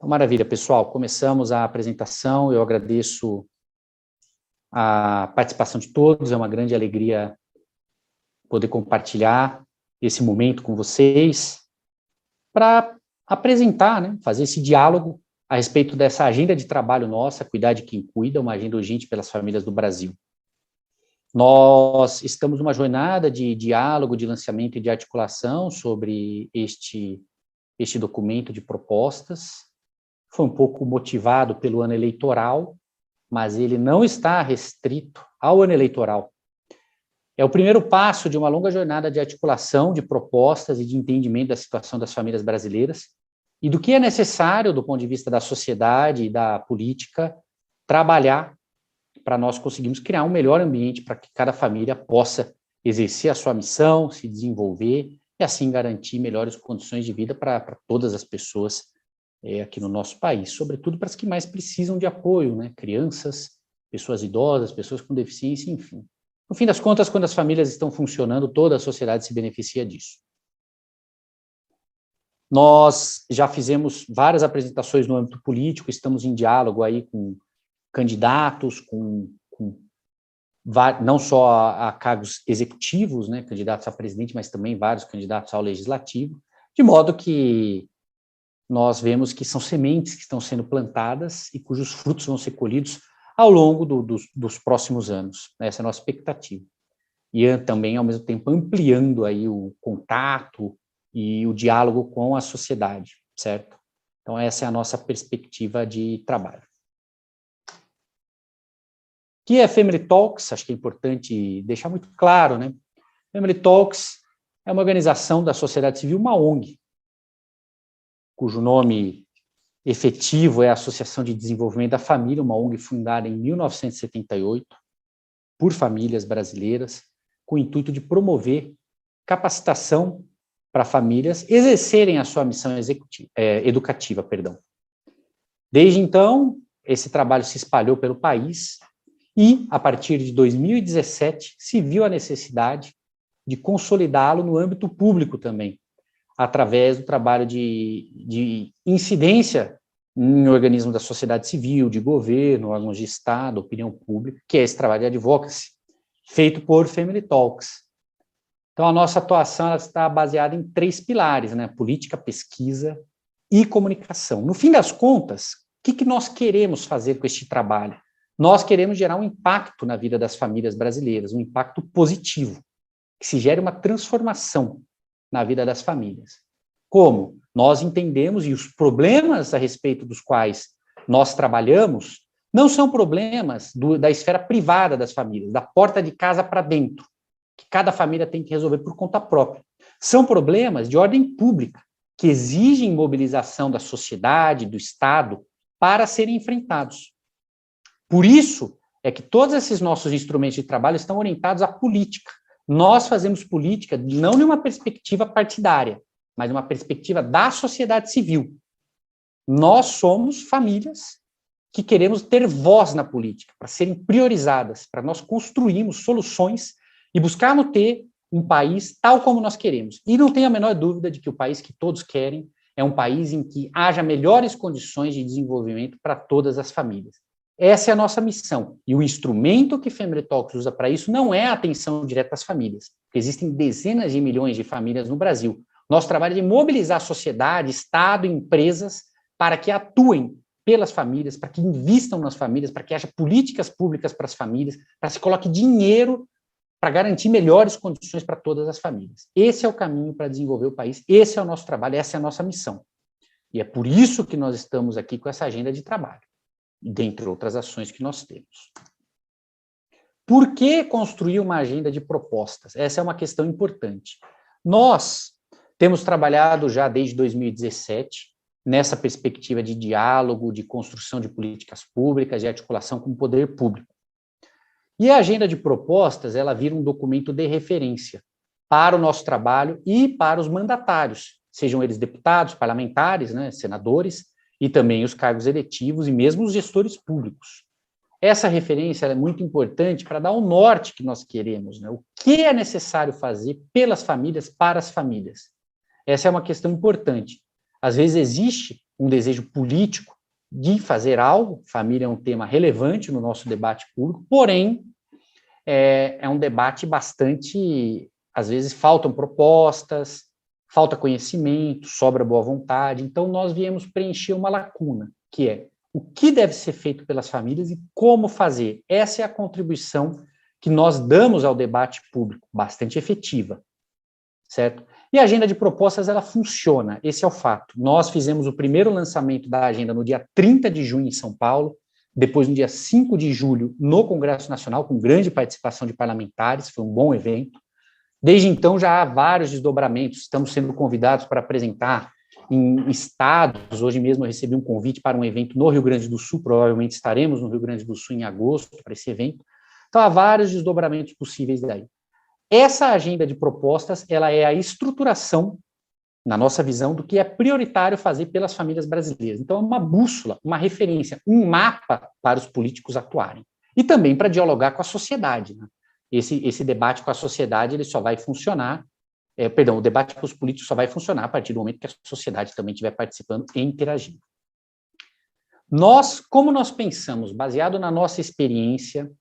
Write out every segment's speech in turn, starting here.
Maravilha, pessoal. Começamos a apresentação. Eu agradeço a participação de todos. É uma grande alegria poder compartilhar esse momento com vocês para apresentar, né, fazer esse diálogo a respeito dessa agenda de trabalho nossa, Cuidar de Quem Cuida, uma agenda urgente pelas famílias do Brasil. Nós estamos numa jornada de diálogo, de lançamento e de articulação sobre este documento de propostas. Foi um pouco motivado pelo ano eleitoral, mas ele não está restrito ao ano eleitoral. É o primeiro passo de uma longa jornada de articulação de propostas e de entendimento da situação das famílias brasileiras e do que é necessário, do ponto de vista da sociedade e da política, trabalhar para nós conseguirmos criar um melhor ambiente para que cada família possa exercer a sua missão, se desenvolver e assim garantir melhores condições de vida para todas as pessoas aqui no nosso país, sobretudo para as que mais precisam de apoio, né? Crianças, pessoas idosas, pessoas com deficiência, enfim. No fim das contas, quando as famílias estão funcionando, toda a sociedade se beneficia disso. Nós já fizemos várias apresentações no âmbito político, estamos em diálogo aí com candidatos, não só a cargos executivos, né, candidatos a presidente, mas também vários candidatos ao legislativo, de modo que nós vemos que são sementes que estão sendo plantadas e cujos frutos vão ser colhidos ao longo dos próximos anos. Essa é a nossa expectativa. E também, ao mesmo tempo, ampliando aí o contato e o diálogo com a sociedade, certo? Então, essa é a nossa perspectiva de trabalho. O que é Family Talks? Acho que é importante deixar muito claro, né? Family Talks é uma organização da sociedade civil, uma ONG, cujo nome efetivo é a Associação de Desenvolvimento da Família, uma ONG fundada em 1978 por famílias brasileiras, com o intuito de promover capacitação para famílias exercerem a sua missão educativa. Desde então, esse trabalho se espalhou pelo país e, a partir de 2017, se viu a necessidade de consolidá-lo no âmbito público também, através do trabalho de incidência em organismos da sociedade civil, de governo, órgãos de Estado, opinião pública, que é esse trabalho de advocacy, feito por Family Talks. Então, a nossa atuação ela está baseada em 3 pilares, né? Política, pesquisa e comunicação. No fim das contas, o que nós queremos fazer com este trabalho? Nós queremos gerar um impacto na vida das famílias brasileiras, um impacto positivo, que se gere uma transformação na vida das famílias. Como? Nós entendemos, e os problemas a respeito dos quais nós trabalhamos, não são problemas da esfera privada das famílias, da porta de casa para dentro, que cada família tem que resolver por conta própria. São problemas de ordem pública, que exigem mobilização da sociedade, do Estado, para serem enfrentados. Por isso é que todos esses nossos instrumentos de trabalho estão orientados à política. Nós fazemos política não numa perspectiva partidária, mas numa perspectiva da sociedade civil. Nós somos famílias que queremos ter voz na política, para serem priorizadas, para nós construirmos soluções e buscarmos ter um país tal como nós queremos. E não tenho a menor dúvida de que o país que todos querem é um país em que haja melhores condições de desenvolvimento para todas as famílias. Essa é a nossa missão. E o instrumento que Family Talks usa para isso não é a atenção direta às famílias. Existem dezenas de milhões de famílias no Brasil. Nosso trabalho é de mobilizar a sociedade, Estado e empresas para que atuem pelas famílias, para que invistam nas famílias, para que haja políticas públicas para as famílias, para que se coloque dinheiro para garantir melhores condições para todas as famílias. Esse é o caminho para desenvolver o país, esse é o nosso trabalho, essa é a nossa missão. E é por isso que nós estamos aqui com essa agenda de trabalho, dentre outras ações que nós temos. Por que construir uma agenda de propostas? Essa é uma questão importante. Nós temos trabalhado já desde 2017 nessa perspectiva de diálogo, de construção de políticas públicas, de articulação com o poder público. E a agenda de propostas, ela vira um documento de referência para o nosso trabalho e para os mandatários, sejam eles deputados, parlamentares, né, senadores, e também os cargos eletivos e mesmo os gestores públicos. Essa referência é muito importante para dar o norte que nós queremos, né? O que é necessário fazer pelas famílias, para as famílias. Essa é uma questão importante. Às vezes existe um desejo político de fazer algo. Família é um tema relevante no nosso debate público, porém, é um debate bastante, às vezes faltam propostas, falta conhecimento, sobra boa vontade. Então, nós viemos preencher uma lacuna, que é o que deve ser feito pelas famílias e como fazer. Essa é a contribuição que nós damos ao debate público, bastante efetiva, certo? E a agenda de propostas, ela funciona, esse é o fato. Nós fizemos o primeiro lançamento da agenda no dia 30 de junho em São Paulo, depois no dia 5 de julho no Congresso Nacional, com grande participação de parlamentares, foi um bom evento. Desde então já há vários desdobramentos, estamos sendo convidados para apresentar em estados. Hoje mesmo eu recebi um convite para um evento no Rio Grande do Sul, provavelmente estaremos no Rio Grande do Sul em agosto para esse evento. Então há vários desdobramentos possíveis daí. Essa agenda de propostas, ela é a estruturação, na nossa visão, do que é prioritário fazer pelas famílias brasileiras. Então é uma bússola, uma referência, um mapa para os políticos atuarem. E também para dialogar com a sociedade, né? Esse debate com a sociedade, ele só vai funcionar, o debate com os políticos só vai funcionar a partir do momento que a sociedade também estiver participando e interagindo. Como nós pensamos, baseado na nossa experiência,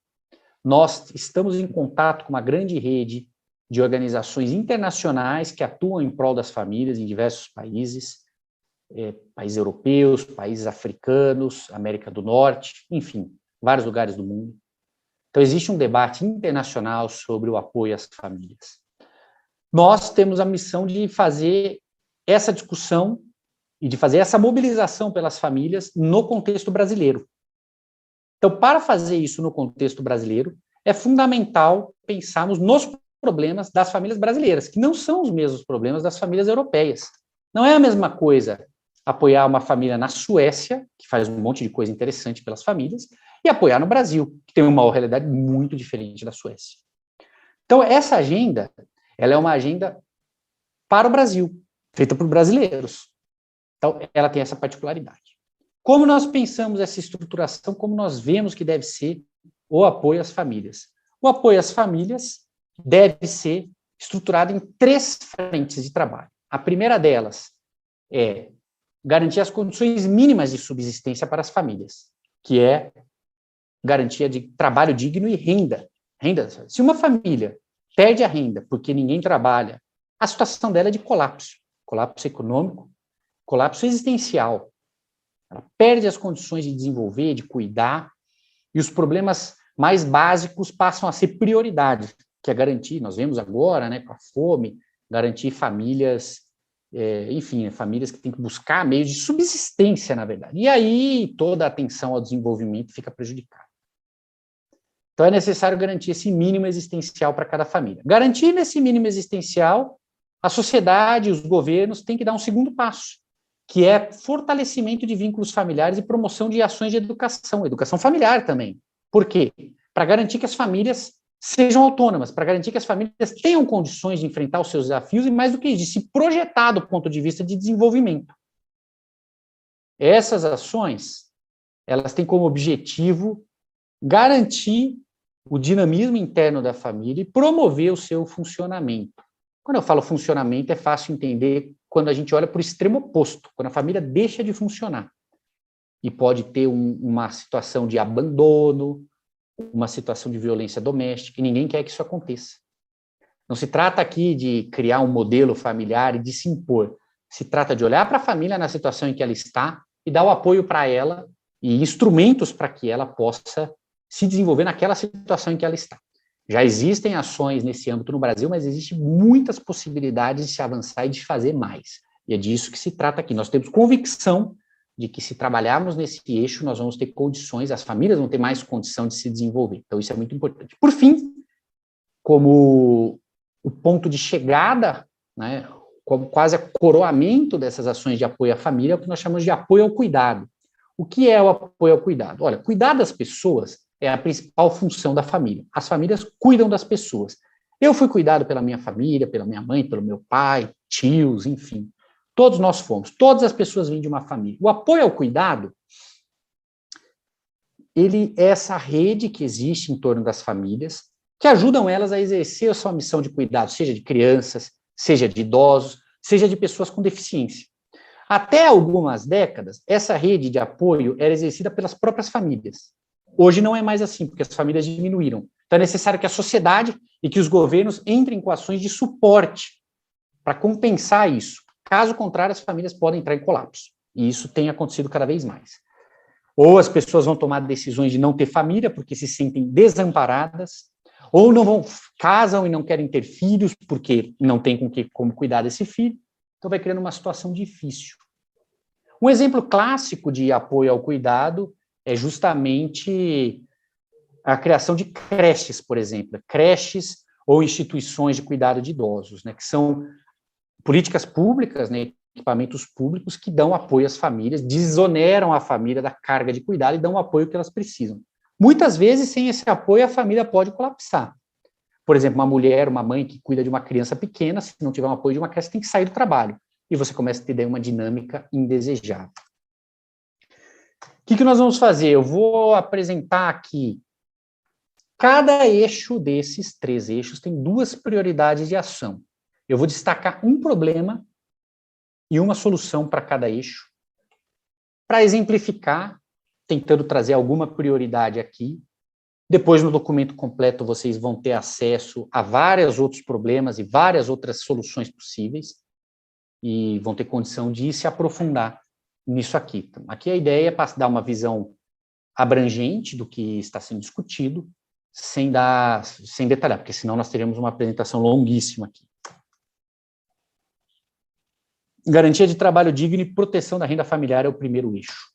nós estamos em contato com uma grande rede de organizações internacionais que atuam em prol das famílias em diversos países, países europeus, países africanos, América do Norte, enfim, vários lugares do mundo. Então, existe um debate internacional sobre o apoio às famílias. Nós temos a missão de fazer essa discussão e de fazer essa mobilização pelas famílias no contexto brasileiro. Então, para fazer isso no contexto brasileiro, é fundamental pensarmos nos problemas das famílias brasileiras, que não são os mesmos problemas das famílias europeias. Não é a mesma coisa apoiar uma família na Suécia, que faz um monte de coisa interessante pelas famílias, e apoiar no Brasil, que tem uma realidade muito diferente da Suécia. Então, essa agenda, ela é uma agenda para o Brasil, feita por brasileiros. Então, ela tem essa particularidade. Como nós pensamos essa estruturação, como nós vemos que deve ser o apoio às famílias? O apoio às famílias deve ser estruturado em 3 frentes de trabalho. A primeira delas é garantir as condições mínimas de subsistência para as famílias, que é garantia de trabalho digno e renda. Se uma família perde a renda porque ninguém trabalha, a situação dela é de colapso econômico, colapso existencial. Ela perde as condições de desenvolver, de cuidar, e os problemas mais básicos passam a ser prioridade, que é garantir, nós vemos agora, né, com a fome, garantir famílias, famílias que têm que buscar meios de subsistência, na verdade. E aí toda a atenção ao desenvolvimento fica prejudicada. Então é necessário garantir esse mínimo existencial para cada família. Garantindo esse mínimo existencial, a sociedade e os governos têm que dar um segundo passo, que é fortalecimento de vínculos familiares e promoção de ações de educação familiar também. Por quê? Para garantir que as famílias sejam autônomas, para garantir que as famílias tenham condições de enfrentar os seus desafios e, mais do que isso, de se projetar do ponto de vista de desenvolvimento. Essas ações, elas têm como objetivo garantir o dinamismo interno da família e promover o seu funcionamento. Quando eu falo funcionamento, é fácil entender quando a gente olha para o extremo oposto, quando a família deixa de funcionar. E pode ter uma situação de abandono, uma situação de violência doméstica, e ninguém quer que isso aconteça. Não se trata aqui de criar um modelo familiar e de se impor. Se trata de olhar para a família na situação em que ela está e dar o apoio para ela e instrumentos para que ela possa se desenvolver naquela situação em que ela está. Já existem ações nesse âmbito no Brasil, mas existem muitas possibilidades de se avançar e de fazer mais. E é disso que se trata aqui. Nós temos convicção de que se trabalharmos nesse eixo, nós vamos ter condições, as famílias vão ter mais condição de se desenvolver. Então, isso é muito importante. Por fim, como o ponto de chegada, né, como quase a coroamento dessas ações de apoio à família, é o que nós chamamos de apoio ao cuidado. O que é o apoio ao cuidado? Olha, cuidar das pessoas é a principal função da família. As famílias cuidam das pessoas. Eu fui cuidado pela minha família, pela minha mãe, pelo meu pai, tios, enfim. Todos nós fomos. Todas as pessoas vêm de uma família. O apoio ao cuidado, ele é essa rede que existe em torno das famílias, que ajudam elas a exercer a sua missão de cuidado, seja de crianças, seja de idosos, seja de pessoas com deficiência. Até algumas décadas, essa rede de apoio era exercida pelas próprias famílias. Hoje não é mais assim, porque as famílias diminuíram. Então é necessário que a sociedade e que os governos entrem com ações de suporte para compensar isso. Caso contrário, as famílias podem entrar em colapso. E isso tem acontecido cada vez mais. Ou as pessoas vão tomar decisões de não ter família porque se sentem desamparadas, ou não vão, casam e não querem ter filhos porque não tem como cuidar desse filho. Então vai criando uma situação difícil. Um exemplo clássico de apoio ao cuidado é justamente a criação de creches, por exemplo, creches ou instituições de cuidado de idosos, né, que são políticas públicas, né, equipamentos públicos que dão apoio às famílias, desoneram a família da carga de cuidado e dão o apoio que elas precisam. Muitas vezes, sem esse apoio, a família pode colapsar. Por exemplo, uma mulher, uma mãe que cuida de uma criança pequena, se não tiver um apoio de uma creche, tem que sair do trabalho. E você começa a ter daí uma dinâmica indesejável. O que nós vamos fazer? Eu vou apresentar aqui. Cada eixo desses 3 eixos tem 2 prioridades de ação. Eu vou destacar um problema e uma solução para cada eixo, para exemplificar, tentando trazer alguma prioridade aqui. Depois, no documento completo, vocês vão ter acesso a vários outros problemas e várias outras soluções possíveis, e vão ter condição de se aprofundar nisso aqui. Então, aqui a ideia é dar uma visão abrangente do que está sendo discutido, sem detalhar, porque senão nós teríamos uma apresentação longuíssima aqui. Garantia de trabalho digno e proteção da renda familiar é o primeiro eixo.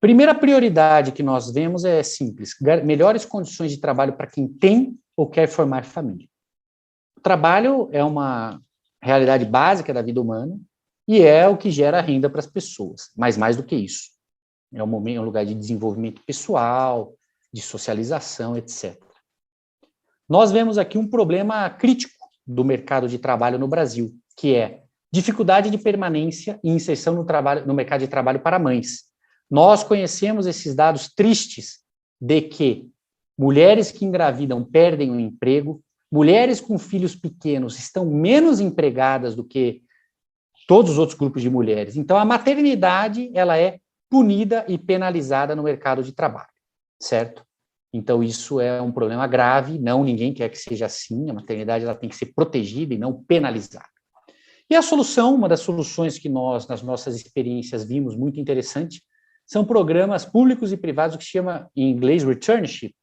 Primeira prioridade que nós vemos é simples: melhores condições de trabalho para quem tem ou quer formar família. O trabalho é uma realidade básica da vida humana e é o que gera renda para as pessoas, mas mais do que isso. É um lugar de desenvolvimento pessoal, de socialização, etc. Nós vemos aqui um problema crítico do mercado de trabalho no Brasil, que é dificuldade de permanência e inserção no mercado de trabalho para mães. Nós conhecemos esses dados tristes de que mulheres que engravidam perdem o emprego, mulheres com filhos pequenos estão menos empregadas do que todos os outros grupos de mulheres. Então, a maternidade, ela é punida e penalizada no mercado de trabalho, certo? Então, isso é um problema grave, ninguém quer que seja assim, a maternidade ela tem que ser protegida e não penalizada. E a solução, uma das soluções que nós, nas nossas experiências, vimos muito interessante, são programas públicos e privados que se chama, em inglês, returnship,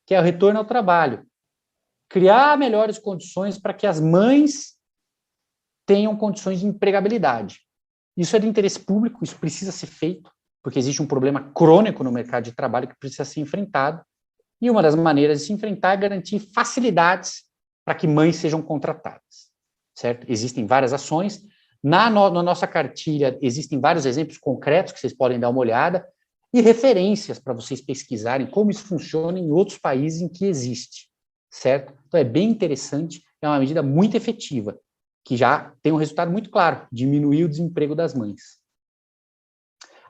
que é o retorno ao trabalho. Criar melhores condições para que as mães tenham condições de empregabilidade. Isso é de interesse público, isso precisa ser feito, porque existe um problema crônico no mercado de trabalho que precisa ser enfrentado, e uma das maneiras de se enfrentar é garantir facilidades para que mães sejam contratadas, certo? Existem várias ações. Na nossa cartilha existem vários exemplos concretos que vocês podem dar uma olhada e referências para vocês pesquisarem como isso funciona em outros países em que existe, certo? Então é bem interessante, é uma medida muito efetiva, que já tem um resultado muito claro: diminuir o desemprego das mães.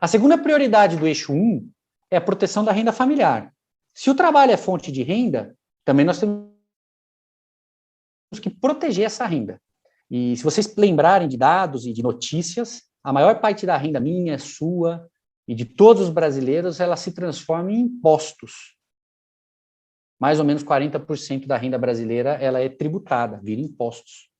A segunda prioridade do eixo 1 é a proteção da renda familiar. Se o trabalho é fonte de renda, também nós temos que proteger essa renda. E se vocês lembrarem de dados e de notícias, a maior parte da renda minha, sua e de todos os brasileiros, ela se transforma em impostos. Mais ou menos 40% da renda brasileira ela é tributada, vira impostos.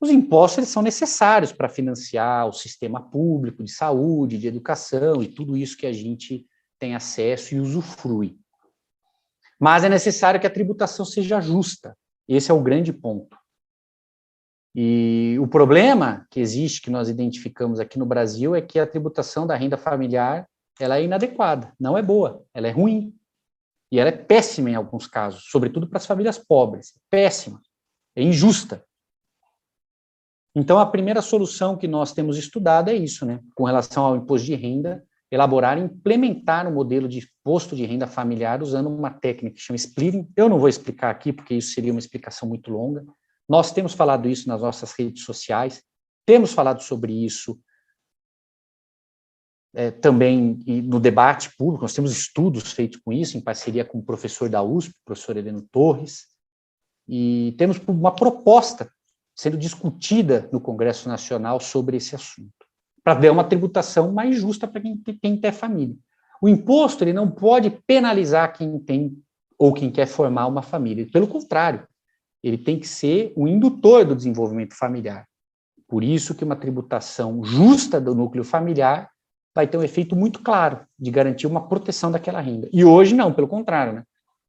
Os impostos eles são necessários para financiar o sistema público de saúde, de educação e tudo isso que a gente tem acesso e usufrui. Mas é necessário que a tributação seja justa. Esse é o grande ponto. E o problema que existe, que nós identificamos aqui no Brasil, é que a tributação da renda familiar ela é inadequada, não é boa, ela é ruim. E ela é péssima em alguns casos, sobretudo para as famílias pobres. Péssima, é injusta. Então, a primeira solução que nós temos estudado é isso, né? Com relação ao imposto de renda, elaborar e implementar um modelo de imposto de renda familiar usando uma técnica que chama splitting. Eu não vou explicar aqui, porque isso seria uma explicação muito longa. Nós temos falado isso nas nossas redes sociais, temos falado sobre isso também no debate público, nós temos estudos feitos com isso, em parceria com o professor da USP, o professor Heleno Torres, e temos uma proposta sendo discutida no Congresso Nacional sobre esse assunto, para dar uma tributação mais justa para quem tem família. O imposto ele não pode penalizar quem tem ou quem quer formar uma família. Pelo contrário, ele tem que ser o indutor do desenvolvimento familiar. Por isso que uma tributação justa do núcleo familiar vai ter um efeito muito claro de garantir uma proteção daquela renda. E hoje não, pelo contrário, né?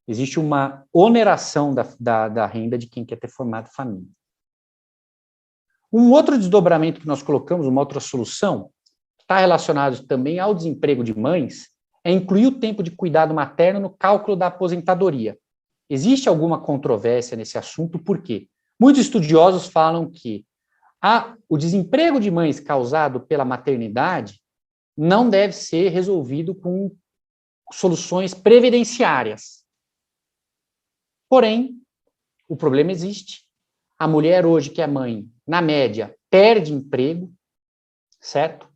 Existe uma oneração da renda de quem quer ter formado família. Um outro desdobramento que nós colocamos, uma outra solução, está relacionado também ao desemprego de mães, é incluir o tempo de cuidado materno no cálculo da aposentadoria. Existe alguma controvérsia nesse assunto, por quê? Muitos estudiosos falam que o desemprego de mães causado pela maternidade não deve ser resolvido com soluções previdenciárias. Porém, o problema existe. A mulher hoje que é mãe, na média, perde emprego, certo?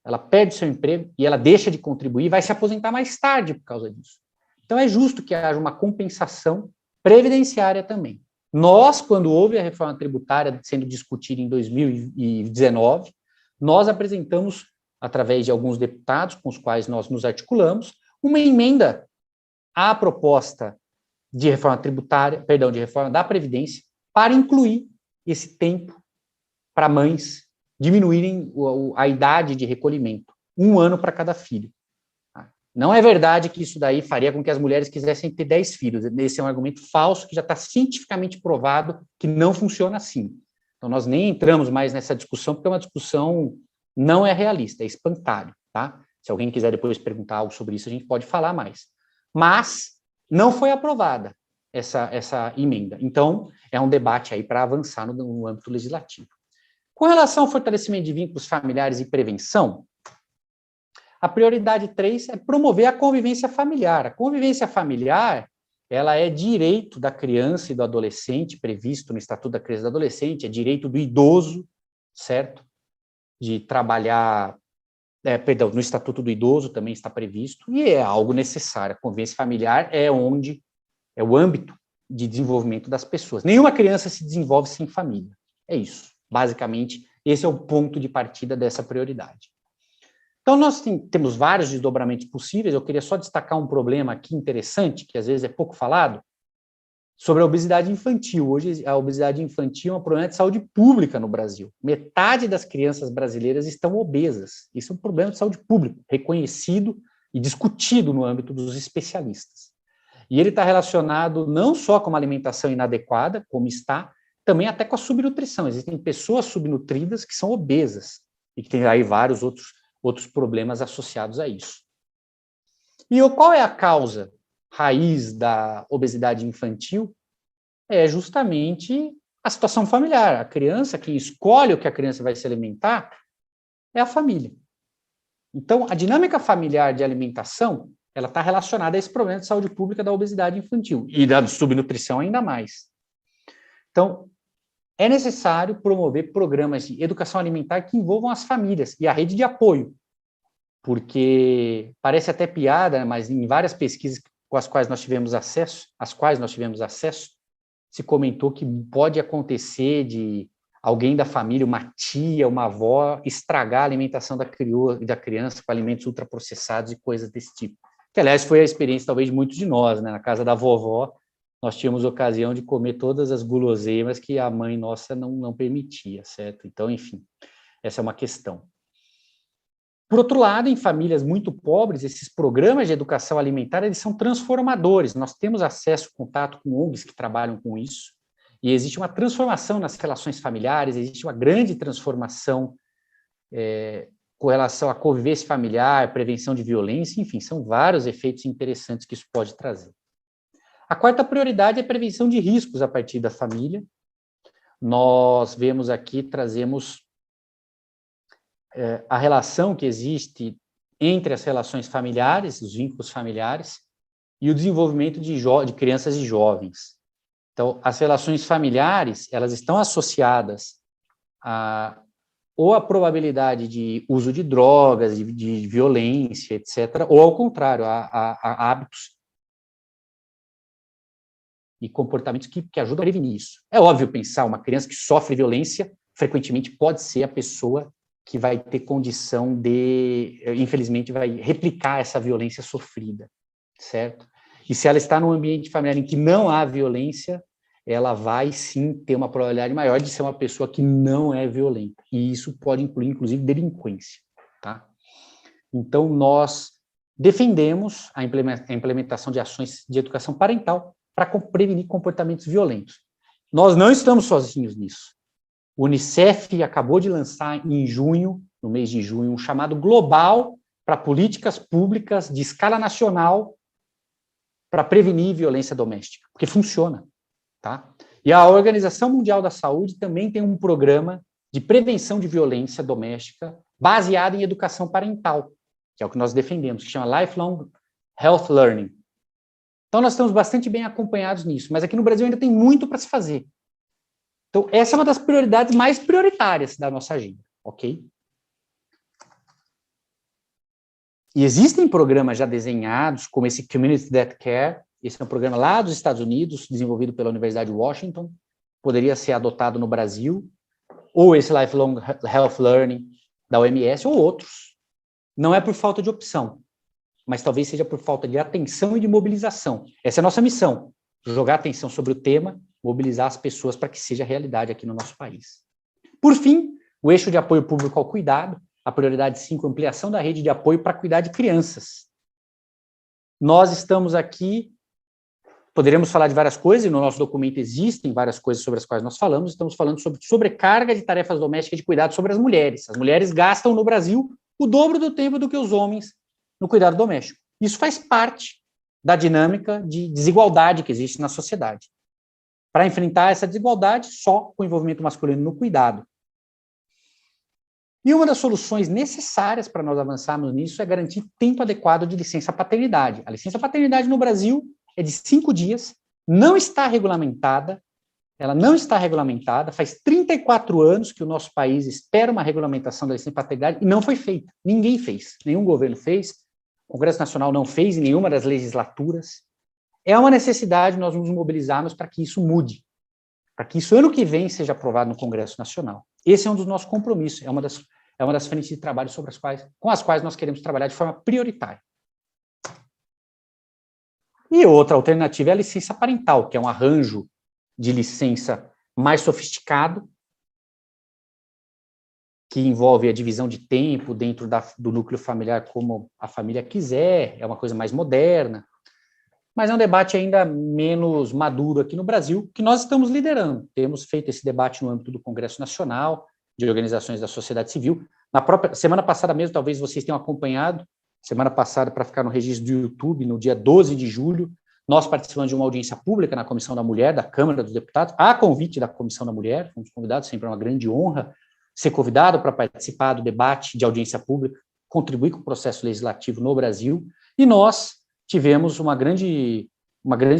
Ela perde seu emprego e ela deixa de contribuir e vai se aposentar mais tarde por causa disso. Então, é justo que haja uma compensação previdenciária também. Nós, quando houve a reforma tributária sendo discutida em 2019, nós apresentamos, através de alguns deputados com os quais nós nos articulamos, uma emenda à proposta de reforma tributária, de reforma da Previdência, para incluir esse tempo para mães diminuírem a idade de recolhimento, 1 ano para cada filho. Não é verdade que isso daí faria com que as mulheres quisessem ter 10 filhos. Esse é um argumento falso que já está cientificamente provado que não funciona assim. Então, nós nem entramos mais nessa discussão, porque é uma discussão não é realista, é espantalho, tá? Se alguém quiser depois perguntar algo sobre isso, a gente pode falar mais. Mas não foi aprovada essa emenda. Então, é um debate aí para avançar no âmbito legislativo. Com relação ao fortalecimento de vínculos familiares e prevenção, a prioridade 3 é promover a convivência familiar. A convivência familiar, ela é direito da criança e do adolescente, previsto no Estatuto da Criança e do Adolescente, é direito do idoso, certo? De trabalhar, no Estatuto do Idoso também está previsto, e é algo necessário. A convivência familiar é o âmbito de desenvolvimento das pessoas. Nenhuma criança se desenvolve sem família. É isso. Basicamente, esse é o ponto de partida dessa prioridade. Então, nós temos vários desdobramentos possíveis. Eu queria só destacar um problema aqui interessante, que às vezes é pouco falado, sobre a obesidade infantil. Hoje, a obesidade infantil é um problema de saúde pública no Brasil. Metade das crianças brasileiras estão obesas. Isso é um problema de saúde pública, reconhecido e discutido no âmbito dos especialistas. E ele está relacionado não só com uma alimentação inadequada, como está, também até com a subnutrição. Existem pessoas subnutridas que são obesas e que têm aí vários outros problemas associados a isso. E qual é a causa raiz da obesidade infantil? É justamente a situação familiar. A criança, quem escolhe o que a criança vai se alimentar, é a família. Então, a dinâmica familiar de alimentação, ela está relacionada a esse problema de saúde pública da obesidade infantil e da subnutrição ainda mais. Então, é necessário promover programas de educação alimentar que envolvam as famílias e a rede de apoio, porque parece até piada, mas em várias pesquisas com as quais nós tivemos acesso, se comentou que pode acontecer de alguém da família, uma tia, uma avó, estragar a alimentação da criança com alimentos ultraprocessados e coisas desse tipo. Que, aliás, foi a experiência, talvez, de muitos de nós, né? Na casa da vovó, nós tínhamos ocasião de comer todas as guloseimas que a mãe nossa não permitia, certo? Então, enfim, essa é uma questão. Por outro lado, em famílias muito pobres, esses programas de educação alimentar, eles são transformadores. Nós temos acesso, contato com ONGs que trabalham com isso, e existe uma transformação nas relações familiares, existe uma grande transformação com relação à convivência familiar, prevenção de violência, enfim, são vários efeitos interessantes que isso pode trazer. A quarta prioridade é a prevenção de riscos a partir da família. Nós vemos aqui, trazemos a relação que existe entre as relações familiares, os vínculos familiares, e o desenvolvimento de crianças e jovens. Então, as relações familiares, elas estão associadas ou a probabilidade de uso de drogas, de violência, etc., ou ao contrário, a hábitos e comportamentos que ajudam a prevenir isso. É óbvio pensar, uma criança que sofre violência, frequentemente pode ser a pessoa que vai ter condição de, infelizmente, vai replicar essa violência sofrida, certo? E se ela está num ambiente familiar em que não há violência, ela vai sim ter uma probabilidade maior de ser uma pessoa que não é violenta. E isso pode incluir, inclusive, delinquência, tá? Então, nós defendemos a implementação de ações de educação parental para prevenir comportamentos violentos. Nós não estamos sozinhos nisso. O Unicef acabou de lançar em junho, no mês de junho, um chamado global para políticas públicas de escala nacional para prevenir violência doméstica, porque funciona, tá? E a Organização Mundial da Saúde também tem um programa de prevenção de violência doméstica baseado em educação parental, que é o que nós defendemos, que chama Lifelong Health Learning. Então, nós estamos bastante bem acompanhados nisso, mas aqui no Brasil ainda tem muito para se fazer. Então, essa é uma das prioridades mais prioritárias da nossa agenda, ok? E existem programas já desenhados, como esse Community That Care, esse é um programa lá dos Estados Unidos, desenvolvido pela Universidade de Washington, poderia ser adotado no Brasil, ou esse Lifelong Health Learning da OMS, ou outros. Não é por falta de opção, mas talvez seja por falta de atenção e de mobilização. Essa é a nossa missão, jogar atenção sobre o tema, mobilizar as pessoas para que seja realidade aqui no nosso país. Por fim, o eixo de apoio público ao cuidado, a prioridade 5, ampliação da rede de apoio para cuidar de crianças. Nós estamos aqui, poderíamos falar de várias coisas, e no nosso documento existem várias coisas sobre as quais nós falamos, estamos falando sobre sobrecarga de tarefas domésticas de cuidado sobre as mulheres. As mulheres gastam no Brasil o dobro do tempo do que os homens no cuidado doméstico. Isso faz parte da dinâmica de desigualdade que existe na sociedade. Para enfrentar essa desigualdade, só com o envolvimento masculino no cuidado. E uma das soluções necessárias para nós avançarmos nisso é garantir tempo adequado de licença paternidade. A licença paternidade no Brasil é de 5 dias, não está regulamentada, ela não está regulamentada, faz 34 anos que o nosso país espera uma regulamentação da licença paternidade e não foi feita. Ninguém fez, nenhum governo fez, o Congresso Nacional não fez em nenhuma das legislaturas. É uma necessidade nós nos mobilizarmos para que isso mude, para que isso ano que vem seja aprovado no Congresso Nacional. Esse é um dos nossos compromissos, é uma das frentes de trabalho com as quais nós queremos trabalhar de forma prioritária. E outra alternativa é a licença parental, que é um arranjo de licença mais sofisticado, que envolve a divisão de tempo dentro do núcleo familiar como a família quiser, é uma coisa mais moderna, mas é um debate ainda menos maduro aqui no Brasil, que nós estamos liderando. Temos feito esse debate no âmbito do Congresso Nacional, de organizações da sociedade civil. Na própria semana passada mesmo, talvez vocês tenham acompanhado, semana passada, para ficar no registro do YouTube, no dia 12 de julho, nós participamos de uma audiência pública na Comissão da Mulher, da Câmara dos Deputados, a convite da Comissão da Mulher, fomos convidados, sempre é uma grande honra ser convidado para participar do debate de audiência pública, contribuir com o processo legislativo no Brasil, e nós tivemos uma grande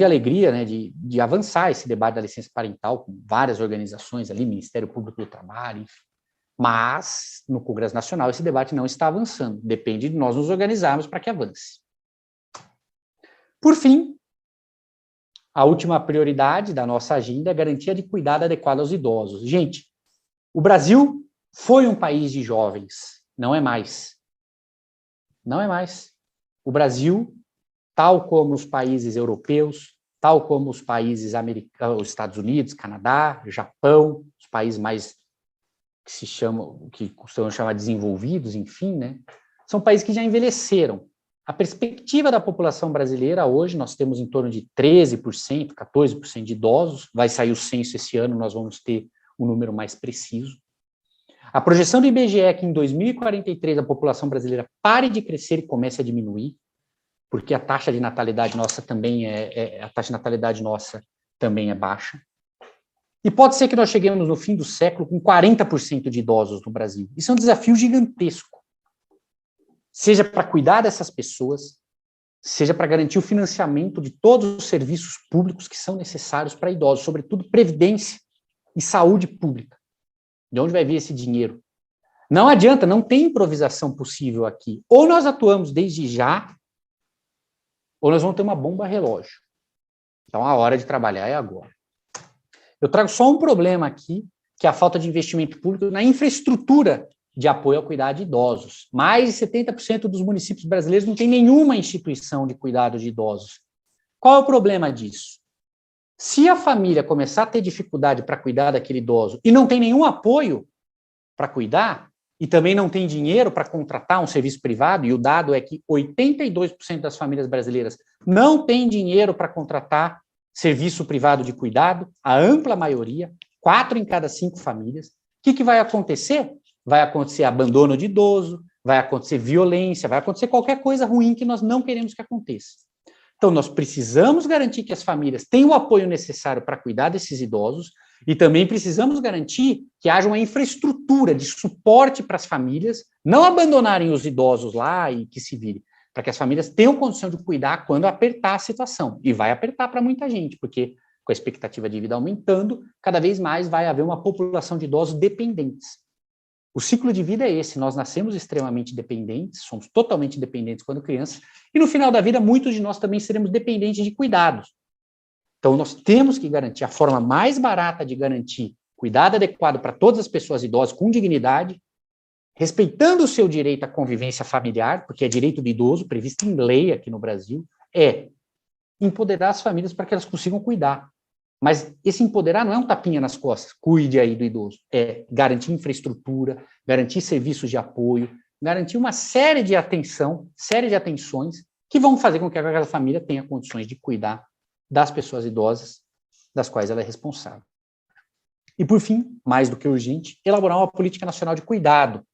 alegria, né, de avançar esse debate da licença parental com várias organizações ali, Ministério Público do Trabalho, enfim. Mas, no Congresso Nacional, esse debate não está avançando. Depende de nós nos organizarmos para que avance. Por fim, a última prioridade da nossa agenda é a garantia de cuidado adequado aos idosos. Gente, o Brasil foi um país de jovens, não é mais. Não é mais. O Brasil, tal como os países europeus, tal como os países americanos, os Estados Unidos, Canadá, Japão, os países mais que costumam chamar desenvolvidos, enfim, né? São países que já envelheceram. A perspectiva da população brasileira hoje, nós temos em torno de 13%, 14% de idosos, vai sair o censo esse ano, nós vamos ter um número mais preciso. A projeção do IBGE é que em 2043 a população brasileira pare de crescer e comece a diminuir, porque a taxa de natalidade nossa também é baixa. E pode ser que nós cheguemos no fim do século com 40% de idosos no Brasil. Isso é um desafio gigantesco. Seja para cuidar dessas pessoas, seja para garantir o financiamento de todos os serviços públicos que são necessários para idosos, sobretudo previdência e saúde pública. De onde vai vir esse dinheiro? Não adianta, não tem improvisação possível aqui. Ou nós atuamos desde já, ou nós vamos ter uma bomba relógio. Então, a hora de trabalhar é agora. Eu trago só um problema aqui, que é a falta de investimento público na infraestrutura de apoio ao cuidado de idosos. Mais de 70% dos municípios brasileiros não tem nenhuma instituição de cuidado de idosos. Qual é o problema disso? Se a família começar a ter dificuldade para cuidar daquele idoso e não tem nenhum apoio para cuidar, e também não tem dinheiro para contratar um serviço privado, e o dado é que 82% das famílias brasileiras não tem dinheiro para contratar serviço privado de cuidado, a ampla maioria, 4 em cada 5 famílias. O que vai acontecer? Vai acontecer abandono de idoso, vai acontecer violência, vai acontecer qualquer coisa ruim que nós não queremos que aconteça. Então, nós precisamos garantir que as famílias tenham o apoio necessário para cuidar desses idosos e também precisamos garantir que haja uma infraestrutura de suporte para as famílias não abandonarem os idosos lá e que se virem, para que as famílias tenham condição de cuidar quando apertar a situação. E vai apertar para muita gente, porque com a expectativa de vida aumentando, cada vez mais vai haver uma população de idosos dependentes. O ciclo de vida é esse, nós nascemos extremamente dependentes, somos totalmente dependentes quando crianças, e no final da vida, muitos de nós também seremos dependentes de cuidados. Então, nós temos que garantir a forma mais barata de garantir cuidado adequado para todas as pessoas idosas com dignidade, respeitando o seu direito à convivência familiar, porque é direito do idoso, previsto em lei aqui no Brasil, é empoderar as famílias para que elas consigam cuidar. Mas esse empoderar não é um tapinha nas costas, cuide aí do idoso, é garantir infraestrutura, garantir serviços de apoio, garantir uma série de atenções que vão fazer com que aquela família tenha condições de cuidar das pessoas idosas, das quais ela é responsável. E, por fim, mais do que urgente, elaborar uma política nacional de cuidado.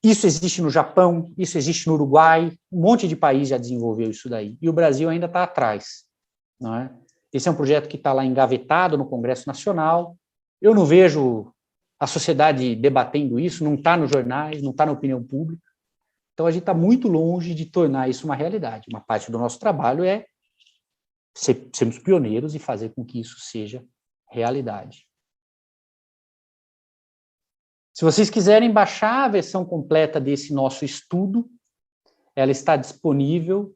Isso existe no Japão, isso existe no Uruguai, um monte de país já desenvolveu isso daí, e o Brasil ainda está atrás, não é? Esse é um projeto que está lá engavetado no Congresso Nacional, eu não vejo a sociedade debatendo isso, não está nos jornais, não está na opinião pública, então a gente está muito longe de tornar isso uma realidade. Uma parte do nosso trabalho é sermos pioneiros e fazer com que isso seja realidade. Se vocês quiserem baixar a versão completa desse nosso estudo, ela está disponível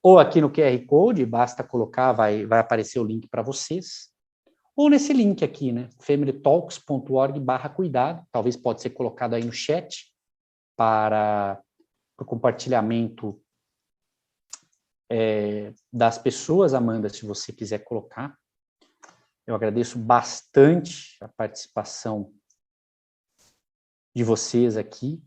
ou aqui no QR Code, basta colocar, vai aparecer o link para vocês, ou nesse link aqui, né, familytalks.org/cuidado, talvez pode ser colocado aí no chat para o compartilhamento das pessoas, Amanda, se você quiser colocar. Eu agradeço bastante a participação de vocês aqui.